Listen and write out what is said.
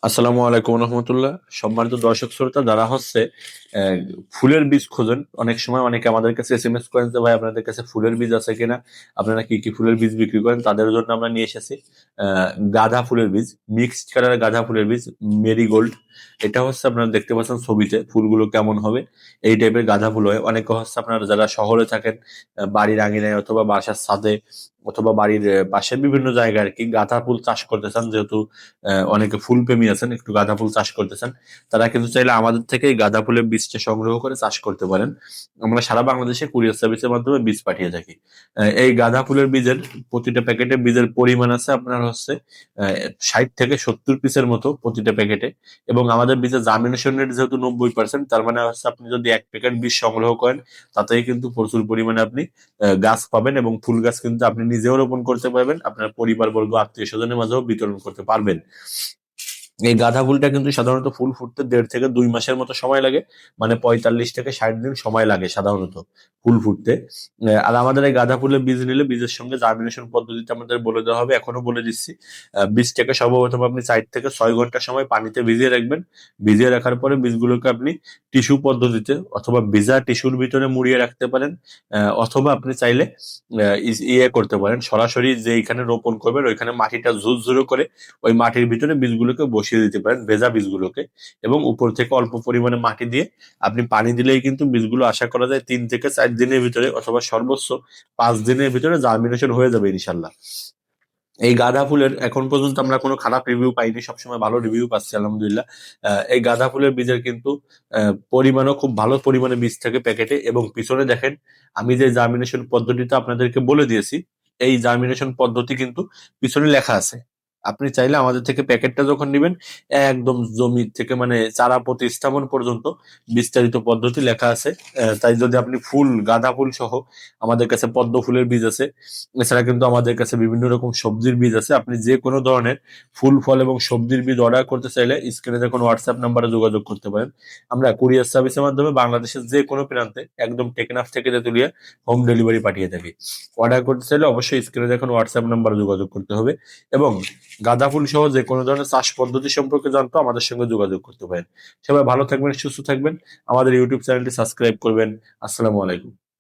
আসসালামু আলাইকুম রহমতুল্লাহ। সম্মানিত দর্শক শ্রোতা, যারা আহ, ফুলের বীজ খোঁজেন, অনেক সময় অনেকে আমাদের কাছে SMS করেন যে ভাই আপনাদের কাছে ফুলের বীজ আছে কিনা, আপনারা কি কি ফুলের বীজ বিক্রি করেন। তাদের জন্য আমরা নিয়ে এসেছি গাঁদা ফুলের বীজ, মিক্সড কালার গাঁদা ফুলের বীজ, মেরিগোল্ড। এটা আপনারা দেখতে পাচ্ছেন ছবিতে ফুলগুলো কেমন হবে, এই টাইপের গাঁদা ফুল হয়। অনেকে আপনারা যারা শহরে থাকেন, বাড়ির আঙিনায় অথবা বাসার ছাদে অথবা বাড়ির পাশে বিভিন্ন জায়গায় আর কি গাঁদা ফুল চাষ করতে চান, যেহেতু অনেকে ফুল প্রেমী আছেন, একটু গাঁদা ফুল চাষ করতে চান, তারা কিন্তু চাইলে আমাদের থেকে এই গাঁদা ফুলের বীজটা সংগ্রহ করে চাষ করতে পারেন। আমরা সারা বাংলাদেশে কুরিয়ার সার্ভিসের মাধ্যমে বীজ পাঠিয়ে থাকি। এই গাঁদা ফুলের বীজের প্রতিটা প্যাকেটে বীজের পরিমাণ আছে আপনার 60 থেকে 70 পিসের মতো প্রতিটা প্যাকেটে। এবং আমাদের বীজের জার্মিনেশন রেট যেহেতু 90%, তার মানে আপনি যদি 1 প্যাকেট বীজ সংগ্রহ করেন, তাতেই কিন্তু প্রচুর পরিমাণে আপনি গাছ পাবেন, এবং ফুল গাছ কিন্তু আপনি নিজেও রোপণ করতে পারবেন, আপনার পরিবারবর্গ আত্মীয় স্বজনের মাঝেও বিতরণ করতে পারবেন। এই গাঁদা ফুলটা কিন্তু সাধারণত ফুল ফুটতে 1.5 থেকে 2 মাসের মতো সময় লাগে, মানে 45 থেকে 60 দিন সময় লাগে সাধারণত ফুল ফুটতে। আর আমাদের এই গাঁদা ফুলের বীজ নিলে বীজের সঙ্গে জার্মিনেশন পদ্ধতিতে আমাদের বলে দেওয়া হবে, এখনো বলে দিচ্ছি। বীজটাকে সর্বপ্রথম আপনি 4 থেকে 6 ঘন্টা সময় পানিতে ভিজিয়ে রাখবেন। ভিজিয়ে রাখার পরে বীজগুলোকে আপনি টিস্যু পদ্ধতিতে অথবা ভিজা টিস্যুর ভিতরে মুড়িয়ে রাখতে পারেন, অথবা আপনি চাইলে ইয়ে করতে পারেন, সরাসরি যে এখানে রোপণ করবেন ওইখানে মাটিটা ঝুরঝুরো করে ওই মাটির ভিতরে বীজগুলোকে বসিয়ে দিতে পারেন, ভেজা বীজগুলোকে। এবং উপর থেকে অল্প পরিমাণে মাটি দিয়ে আপনি পানি দিলেই কিন্তু বীজগুলো আশা করা যায় 3 থেকে 4 দিনের ভিতরে অথবা সর্বোচ্চ 5 দিনের ভিতরে জার্মিনেশন হয়ে যাবে ইনশাল্লাহ। এই গাঁদা ফুলের এখন পর্যন্ত আমরা কোনো খারাপ রিভিউ পাইনি, সবসময় ভালো রিভিউ পাচ্ছি আলহামদুলিল্লাহ। এই গাঁদা ফুলের বীজের কিন্তু পরিমাণও খুব ভালো পরিমাণে বীজ থাকে প্যাকেটে। এবং পিছনে দেখেন, আমি যে জার্মিনেশন পদ্ধতিটা আপনাদেরকে বলে দিয়েছি, এই জার্মিনেশন পদ্ধতি কিন্তু পিছনে লেখা আছে। আপনি চাইলে আমাদের থেকে প্যাকেটটা যখন নেবেন, একদম জমি থেকে মানে চারা প্রতিস্থাপন পর্যন্ত বিস্তারিত পদ্ধতি লেখা আছে। তাই যদি আপনি ফুল, গাঁদা ফুল সহ, আমাদের কাছে পদ্ম ফুলের বীজ আছে, এছাড়া কিন্তু আমাদের কাছে বিভিন্ন রকম সবজির বীজ আছে। আপনি যে কোনো ধরনের ফুল, ফল এবং সবজির বীজ অর্ডার করতে চাইলে স্ক্রিনে দেখুন হোয়াটসঅ্যাপ নাম্বারে যোগাযোগ করতে পারেন। আমরা কুরিয়ার সার্ভিসের মাধ্যমে বাংলাদেশের যে কোনো প্রান্তে, একদম টেকনাফ থেকে তেতুলিয়া, হোম ডেলিভারি পাঠিয়ে থাকি। অর্ডার করতে চাইলে অবশ্যই স্ক্রিনে দেখুন হোয়াটসঅ্যাপ নাম্বারে যোগাযোগ করতে হবে। এবং গাঁদা ফুল সহ যে কোনো ধরনের চাষ পদ্ধতি সম্পর্কে জানতে আমাদের সঙ্গে যোগাযোগ করতে পারেন। সবাই ভালো থাকবেন, সুস্থ থাকবেন, আমাদের ইউটিউব চ্যানেলটি সাবস্ক্রাইব করবেন। আসসালামু আলাইকুম।